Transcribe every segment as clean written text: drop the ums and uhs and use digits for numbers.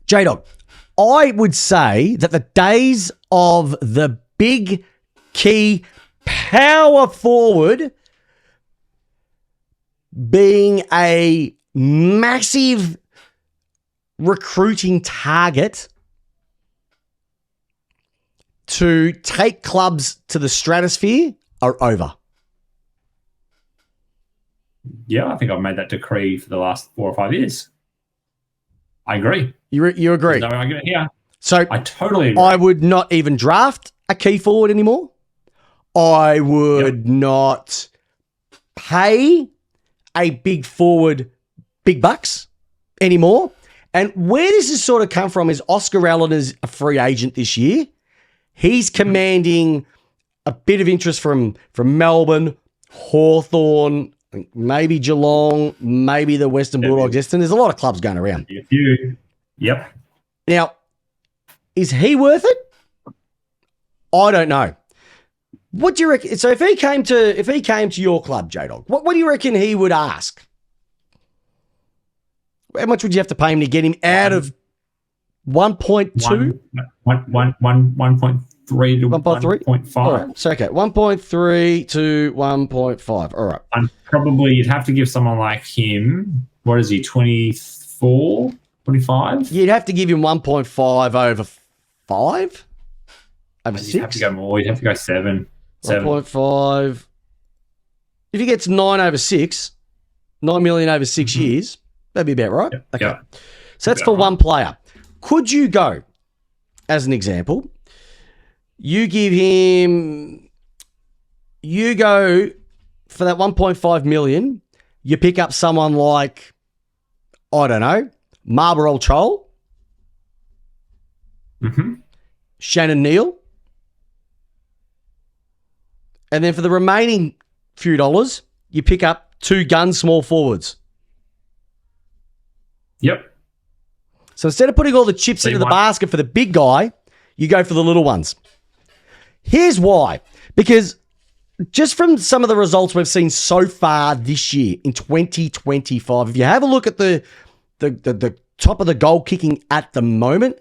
J-Dog, I would say that the days of the big key power forward being a massive recruiting target to take clubs to the stratosphere are over. Yeah, I think I've made that decree for the last 4 or 5 years. I agree. You agree? There's no argument here. So I totally agree. I would not even draft a key forward anymore. I would not pay a big forward big bucks anymore. And where this has sort of come from is Oscar Allen is a free agent this year. He's commanding a bit of interest from Melbourne, Hawthorn, maybe Geelong, maybe the Western Bulldogs. There's a lot of clubs going around. A few. Yep. Now, is he worth it? I don't know. What do you reckon? So if he came to your club, J-Dog, what do you reckon he would ask? How much would you have to pay him to get him out of 1.2? 1.3 to 1.5. All right. So, okay, 1.3 to 1.5. All right. And probably you'd have to give someone like him, what is he, 24, 25? You'd have to give him 1.5 over 5? Over 6? You'd have to go more. You'd have to go 7. 1.5. If he gets 9 over 6, 9 million over 6 years, that'd be about right. Yep. Okay. Yep. So that's for one player. Could you go, as an example, you go for that 1.5 million, you pick up someone like, I don't know, Marlborough Chol, Shannon Neal, and then for the remaining few dollars, you pick up 2 gun small forwards. Yep. So instead of putting all the chips into the basket for the big guy, you go for the little ones. Here's why. Because just from some of the results we've seen so far this year in 2025, if you have a look at the top of the goal kicking at the moment,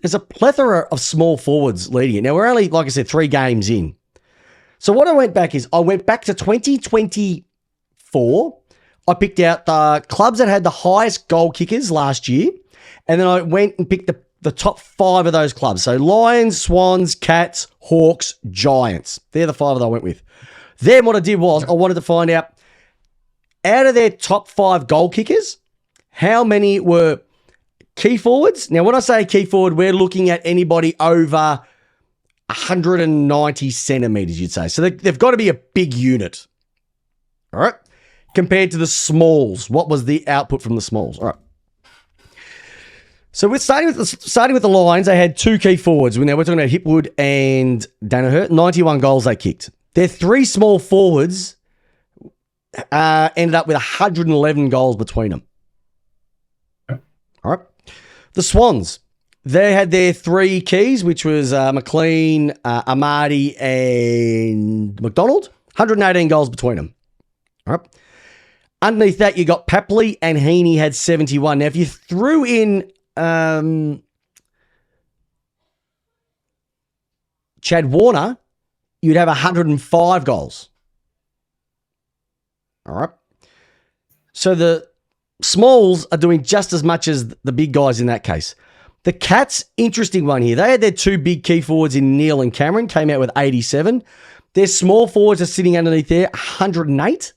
there's a plethora of small forwards leading it. Now, we're only, like I said, 3 games in. So what I went back to 2024. I picked out the clubs that had the highest goal kickers last year, and then I went and picked the top 5 of those clubs. So Lions, Swans, Cats, Hawks, Giants. They're the 5 that I went with. Then what I did was I wanted to find out of their top 5 goal kickers, how many were key forwards. Now, when I say key forward, we're looking at anybody over 190 centimeters, you'd say. So they've got to be a big unit. All right. Compared to the smalls. What was the output from the smalls? All right. So we're starting with the Lions. They had 2 key forwards. Now we're talking about Hipwood and Danaher. 91 goals they kicked. Their 3 small forwards ended up with 111 goals between them. All right. The Swans. They had their 3 keys, which was McLean, Amadi, and McDonald. 118 goals between them. All right. Underneath that, you got Papley and Heaney had 71. Now, if you threw in Chad Warner, you'd have 105 goals. All right. So the smalls are doing just as much as the big guys in that case. The Cats, interesting one here. They had their 2 big key forwards in Neil and Cameron, came out with 87. Their small forwards are sitting underneath there, 108.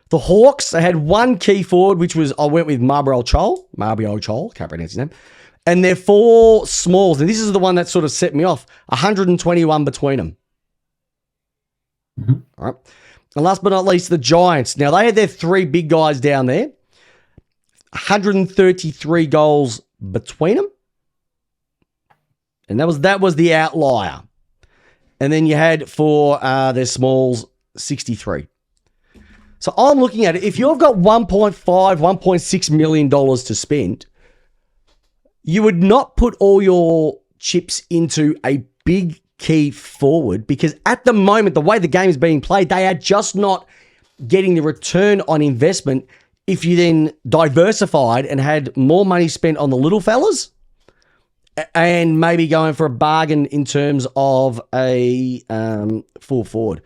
The Hawks, they had 1 key forward, which was, I went with Marlborough Chol, can't pronounce his name. And their 4 smalls, and this is the one that sort of set me off, 121 between them. All right. And last but not least, the Giants. Now, they had their 3 big guys down there, 133 goals between them. And that was the outlier. And then you had for their smalls, 63. So I'm looking at it. If you've got $1.5, $1.6 million to spend, you would not put all your chips into a big key forward because at the moment, the way the game is being played, they are just not getting the return on investment if you then diversified and had more money spent on the little fellas and maybe going for a bargain in terms of a full forward.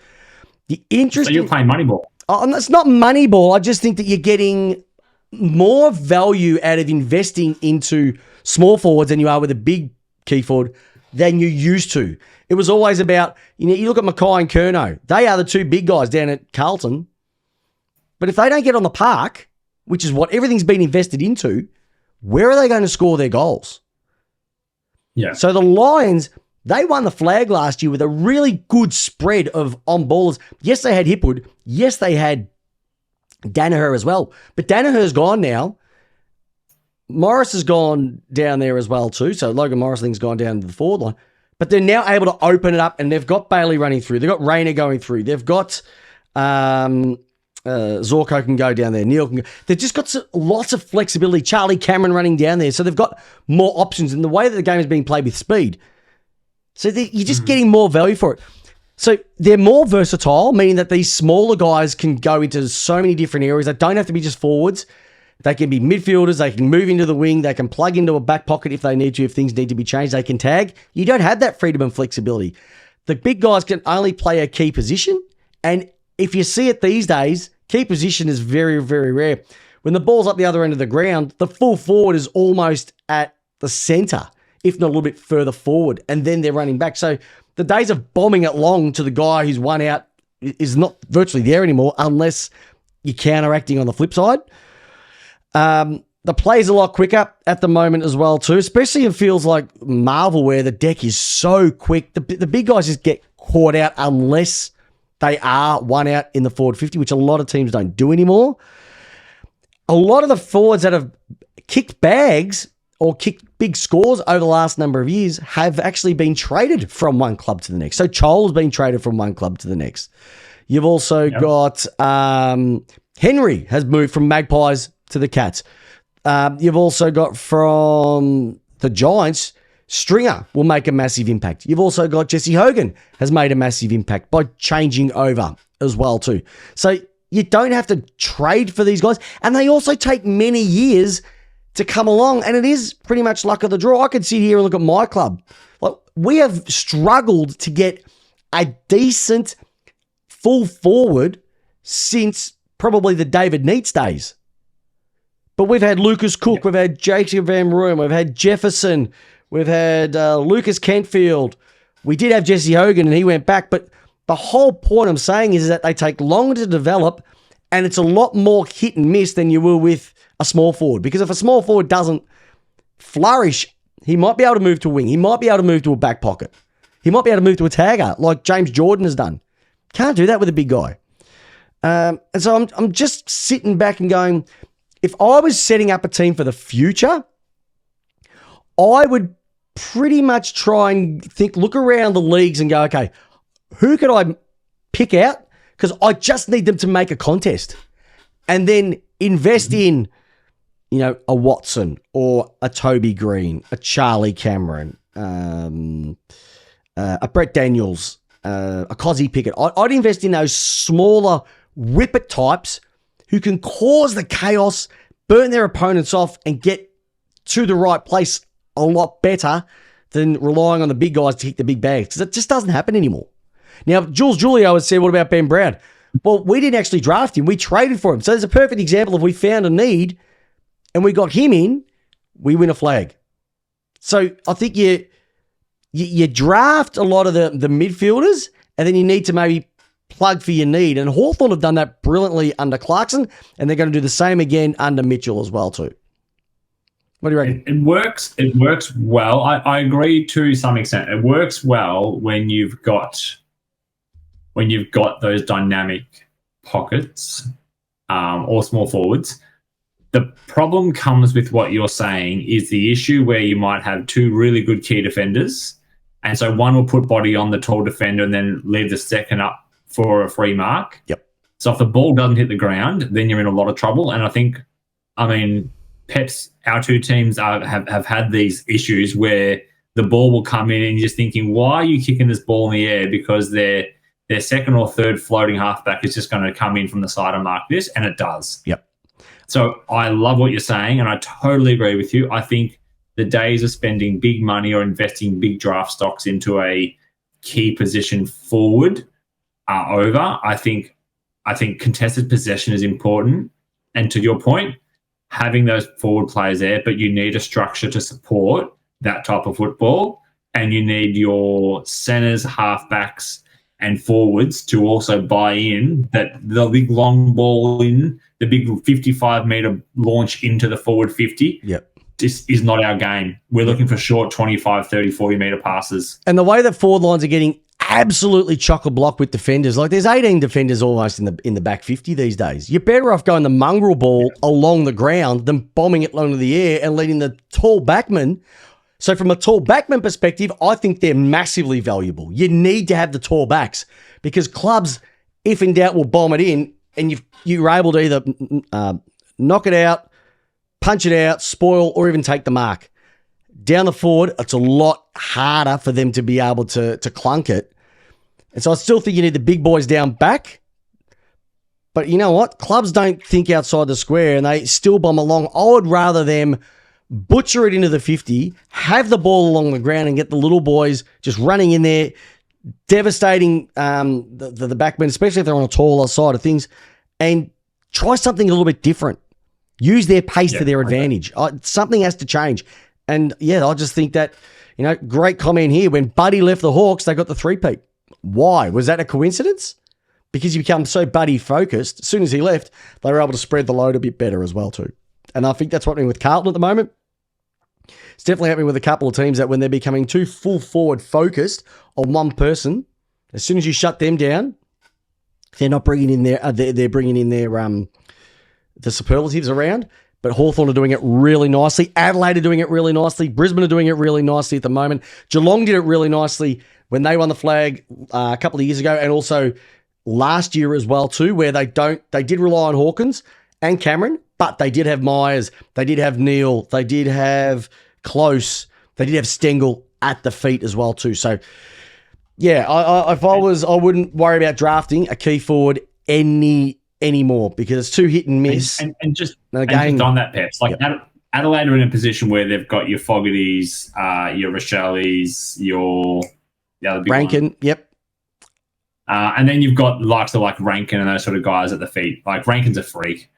The interesting, So you're playing Moneyball. Oh, it's not Moneyball. I just think that you're getting more value out of investing into small forwards than you are with a big key forward than you used to. It was always about, you look at Mackay and Curnow. They are the two big guys down at Carlton. But if they don't get on the park, which is what everything's been invested into, where are they going to score their goals? Yeah. So the Lions, they won the flag last year with a really good spread of on-ballers. Yes, they had Hipwood. Yes, they had Danaher as well. But Danaher's gone now. Morris has gone down there as well too. So Logan Morris, I think, has gone down to the forward line. But they're now able to open it up, and they've got Bailey running through. They've got Rayner going through. They've got Zorko can go down there. Neil can go. They've just got lots of flexibility. Charlie Cameron running down there. So they've got more options in the way that the game is being played with speed. So you're just getting more value for it. So they're more versatile, meaning that these smaller guys can go into so many different areas. They don't have to be just forwards. They can be midfielders. They can move into the wing. They can plug into a back pocket if they need to, if things need to be changed. They can tag. You don't have that freedom and flexibility. The big guys can only play a key position. And if you see it these days, key position is very, very rare. When the ball's up the other end of the ground, the full forward is almost at the centre, if not a little bit further forward, and then they're running back. So the days of bombing it long to the guy who's one out is not virtually there anymore unless you're counteracting on the flip side. The play's a lot quicker at the moment as well too, especially in fields like Marvel where the deck is so quick. The big guys just get caught out unless they are one out in the forward 50, which a lot of teams don't do anymore. A lot of the forwards that have kicked bags or kicked big scores over the last number of years have actually been traded from one club to the next. So Chol has been traded from one club to the next. You've also got Henry has moved from Magpies to the Cats. You've also got from the Giants, Stringer will make a massive impact. You've also got Jesse Hogan has made a massive impact by changing over as well too. So you don't have to trade for these guys. And they also take many years to come along, and it is pretty much luck of the draw. I could sit here and look at my club. Like, we have struggled to get a decent full forward since probably the David Neitz days. But we've had Lucas Cook, we've had Jacob Van Rooyen, we've had Jefferson, we've had Lucas Kentfield. We did have Jesse Hogan and he went back, but the whole point I'm saying is that they take longer to develop and it's a lot more hit and miss than you will with a small forward. Because if a small forward doesn't flourish, he might be able to move to a wing. He might be able to move to a back pocket. He might be able to move to a tagger like James Jordan has done. Can't do that with a big guy. And so I'm just sitting back and going, if I was setting up a team for the future, I would pretty much try and look around the leagues and go, okay, who could I pick out? Because I just need them to make a contest. And then invest in, a Watson or a Toby Green, a Charlie Cameron, a Brett Daniels, a Cozzy Pickett. I'd invest in those smaller whippet types who can cause the chaos, burn their opponents off, and get to the right place a lot better than relying on the big guys to hit the big bags, because it just doesn't happen anymore. Now, Jules Julio has said, what about Ben Brown? Well, we didn't actually draft him. We traded for him. So there's a perfect example of we found a need and we got him in, we win a flag. So I think you draft a lot of the midfielders and then you need to maybe plug for your need. And Hawthorn have done that brilliantly under Clarkson, and they're going to do the same again under Mitchell as well too. What do you reckon? It works. It works well. I agree to some extent. It works well when you've got those dynamic pockets or small forwards. The problem comes with what you're saying is the issue where you might have two really good key defenders, and so one will put body on the tall defender and then leave the second up for a free mark. Yep. So if the ball doesn't hit the ground, then you're in a lot of trouble. And I mean, Pep's, our two teams have had these issues where the ball will come in and you're just thinking, why are you kicking this ball in the air? Because their second or third floating halfback is just going to come in from the side and mark this, and it does. Yep. So I love what you're saying, and I totally agree with you. I think the days of spending big money or investing big draft stocks into a key position forward are over. I think contested possession is important. And to your point, having those forward players there, but you need a structure to support that type of football. And you need your centers, halfbacks, and forwards to also buy in that the big long ball in, the big 55-meter launch into the forward 50. Yep. This is not our game. We're looking for short 25, 30, 40-meter passes. And the way that forward lines are getting absolutely chock-a-block with defenders, like there's 18 defenders almost in the back 50 these days. You're better off going the mongrel ball along the ground than bombing it into the air and letting the tall backman. So from a tall backman perspective, I think they're massively valuable. You need to have the tall backs because clubs, if in doubt, will bomb it in, and you're able to either knock it out, punch it out, spoil, or even take the mark. Down the forward, it's a lot harder for them to be able to clunk it. And so I still think you need the big boys down back. But you know what? Clubs don't think outside the square and they still bomb along. I would rather them butcher it into the 50, have the ball along the ground and get the little boys just running in there, devastating the backmen, especially if they're on a taller side of things, and try something a little bit different. Use their pace to their advantage. Something has to change. And yeah, I just think that, great comment here. When Buddy left the Hawks, they got the three-peat. Why? Was that a coincidence? Because he became so Buddy focused. As soon as he left, they were able to spread the load a bit better as well too. And I think that's what's happening with Carlton at the moment. It's definitely happening with a couple of teams that when they're becoming too full forward focused on one person, as soon as you shut them down, they're not bringing in their they're bringing in their the superlatives around. But Hawthorn are doing it really nicely. Adelaide are doing it really nicely. Brisbane are doing it really nicely at the moment. Geelong did it really nicely when they won the flag a couple of years ago, and also last year as well too, where they did rely on Hawkins and Cameron, but they did have Myers, they did have Neal, they did have Close, they did have Stengel at the feet as well too. So yeah, I wouldn't worry about drafting a key forward anymore because it's too hit and miss. And just on that, Peps, like Adelaide are in a position where they've got your Fogartys, your Rochellis, the other big Rankin, one. Yep. And then you've got likes of like Rankin and those sort of guys at the feet. Like Rankin's a freak.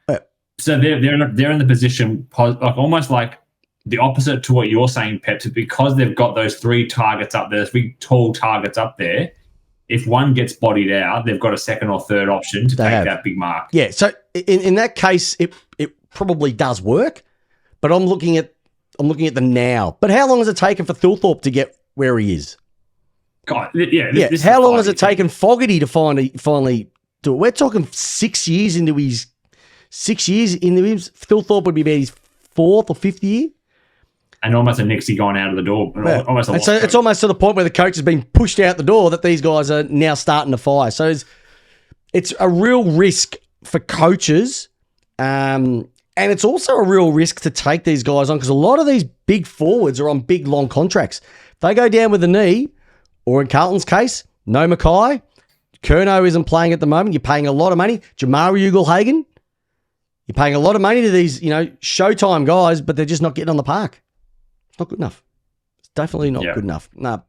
So they're in the position like almost like the opposite to what you're saying, Peps, because they've got those three targets up there, those big tall targets up there. If one gets bodied out, they've got a second or third option to take that big mark. Yeah, so in that case, it probably does work, but I'm looking at the now. But how long has it taken for Thilthorpe to get where he is? God, How long has it taken Fogarty to finally do it? We're talking 6 years into his. Thilthorpe would be about his fourth or fifth year. And almost a Nixie gone out of the door. So it's almost to the point where the coach has been pushed out the door that these guys are now starting to fire. So it's a real risk for coaches. And it's also a real risk to take these guys on because a lot of these big forwards are on big, long contracts. If they go down with a knee, or in Carlton's case, no Mackay, Curnow isn't playing at the moment. You're paying a lot of money. Jamari Ugle-Hagan, you're paying a lot of money to these, Showtime guys, but they're just not getting on the park. Not good enough. It's definitely not good enough. No.